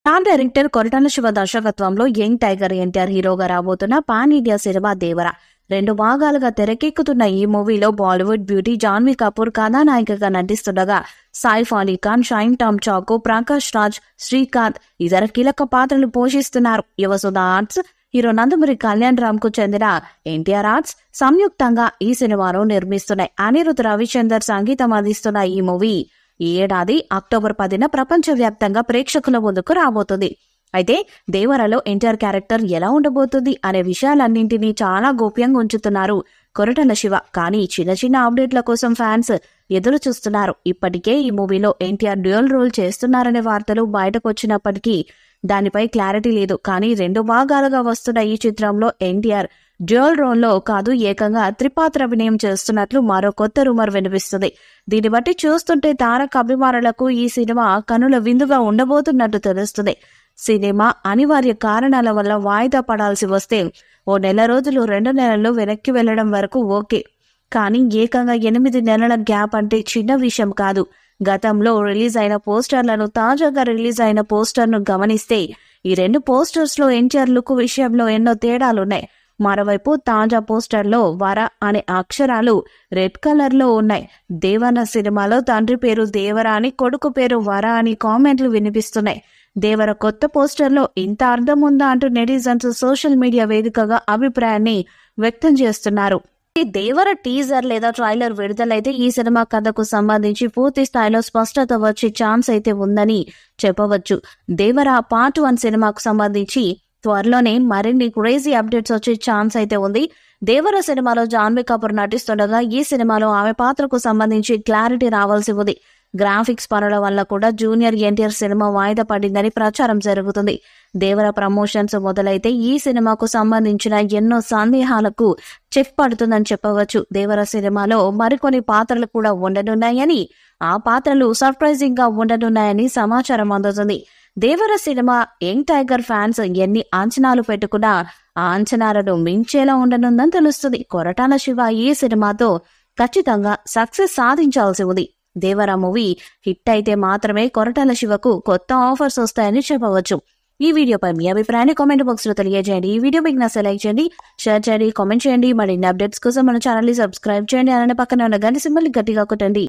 Star director Koratala Shiva దర్శకత్వంలో young tiger NTR హీరోగా రాబోతున్న పాన్ ఇండియా సినిమా దేవర 2 భాగాలుగా తెరకెక్కుతున్న ఈ మూవీలో బాలీవుడ్ బ్యూటీ జాన్వీ కపూర్ కథానాయికగా నటిస్తుండగా సైఫ్ అలీ ఖాన్, షైన్ టామ్ చాకో, ప్రకాష్ రాజ్, శ్రీకాంత్ ఇతర కీలక పాత్రలు పోషిస్తున్నారు. యువసుధ ఆర్ట్స్, హీరో నందమూరి కళ్యాణ్ రామ్ కు చెందిన ఎన్టీఆర్ ఆర్ట్స్ సంయుక్తంగా ఈ సినిమాను నిర్మిస్తున్నాయి. అనిరుద్ రవిచందర్ సంగీతం అందిస్తున్న ఈ మూవీ ఈ ఏడాది అక్టోబర్ 10న ప్రపంచవ్యాప్తంగా ప్రేక్షకుల ముందుకు రాబోతుంది. అయితే దేవరలో ఎన్టీఆర్ క్యారెక్టర్ ఎలా ఉండబోతుంది అనే విషయాలన్నింటినీ చాలా గోప్యంగా ఉంచుతున్నారు కొరటాల శివ. కానీ చిన్న చిన్న అప్డేట్ల కోసం ఫ్యాన్స్ ఎదురు చూస్తున్నారు. ఇప్పటికే ఈ మూవీలో ఎన్టీఆర్ డ్యూయల్ రోల్ చేస్తున్నారనే వార్తలు బయటకు వచ్చినప్పటికీ దానిపై క్లారిటీ లేదు. కానీ 2 భాగాలుగా వస్తున్న ఈ చిత్రంలో ఎన్టీఆర్ డ్యూయల్ రోల్లో కాదు, ఏకంగా త్రిపాత్ర అభినయం చేస్తున్నట్లు మరో కొత్త రూమర్ వినిపిస్తుంది. దీన్ని బట్టి చూస్తుంటే తారక్ అభిమానులకు ఈ సినిమా కనుల విందుగా ఉండబోతున్నట్టు తెలుస్తుంది. సినిమా అనివార్య కారణాల వల్ల వాయిదా పడాల్సి వస్తే ఓ నెల రోజులు 2 నెలల్లో వెనక్కి వెళ్లడం వరకు ఓకే. కానీ ఏకంగా 8 నెలల గ్యాప్ అంటే చిన్న విషయం కాదు. గతంలో రిలీజ్ అయిన పోస్టర్లను, తాజాగా రిలీజ్ అయిన పోస్టర్ను గమనిస్తే ఈ 2 పోస్టర్స్ లో ఎన్టీఆర్ లుక్ విషయంలో ఎన్నో తేడాలున్నాయి. మరోవైపు తాజా పోస్టర్లో వర అనే అక్షరాలు రెడ్ కలర్ లో ఉన్నాయి. దేవన్న సినిమాలో తండ్రి పేరు దేవర అని, కొడుకు పేరు వర అని కామెంట్లు వినిపిస్తున్నాయి. దేవర కొత్త పోస్టర్లో ఇంత అర్థం ఉందా అంటూ నెటిజన్స్ సోషల్ మీడియా వేదికగా అభిప్రాయాన్ని వ్యక్తం చేస్తున్నారు. ఈ దేవర టీజర్ లేదా ట్రైలర్ విడుదలైతే ఈ సినిమా కథకు సంబంధించి పూర్తి స్థాయిలో స్పష్టత వచ్చే ఛాన్స్ అయితే ఉందని చెప్పవచ్చు. దేవర పార్ట్ 1 సినిమాకు సంబంధించి త్వరలోనే మరిన్ని క్రేజీ అప్డేట్స్ వచ్చే ఛాన్స్ అయితే ఉంది. దేవర సినిమాలో జాన్వీ కపూర్ నటిస్తుండగా ఈ సినిమాలో ఆమె పాత్రకు సంబంధించి క్లారిటీ రావాల్సి ఉంది. గ్రాఫిక్స్ పనుల వల్ల కూడా జూనియర్ ఎన్టీఆర్ సినిమా వాయిదా పడిందని ప్రచారం జరుగుతుంది. దేవర ప్రమోషన్స్ మొదలైతే ఈ సినిమాకు సంబంధించిన ఎన్నో సందేహాలకు చెక్ పడుతుందని చెప్పవచ్చు. దేవర సినిమాలో మరికొన్ని పాత్రలు కూడా ఉండనున్నాయని, ఆ పాత్రలు సర్ప్రైజింగ్ గా ఉండనున్నాయని సమాచారం అందుతుంది. దేవర సినిమా యంగ్ టైగర్ ఫ్యాన్స్ ఎన్ని అంచనాలు పెట్టుకున్నా ఆ అంచనాలను మించేలా ఉండనుందని తెలుస్తుంది. కొరటాల శివ ఈ సినిమాతో ఖచ్చితంగా సక్సెస్ సాధించాల్సి ఉంది. దేవర మూవీ హిట్ అయితే మాత్రమే కొరటాల శివకు కొత్త ఆఫర్స్ వస్తాయని చెప్పవచ్చు. ఈ వీడియోపై మీ అభిప్రాయాన్ని కామెంట్ బాక్స్ లో తెలియజేయండి. ఈ వీడియో మీకు నచ్చితే లైక్ చేయండి, షేర్ చేయండి, కామెంట్ చేయండి. మరిన్ని అప్డేట్స్ కోసం మన ఛానల్ ని సబ్స్క్రైబ్ చేయండి. అలానే పక్కన ఉన్న గంట సింబల్ గట్టిగా కొట్టండి.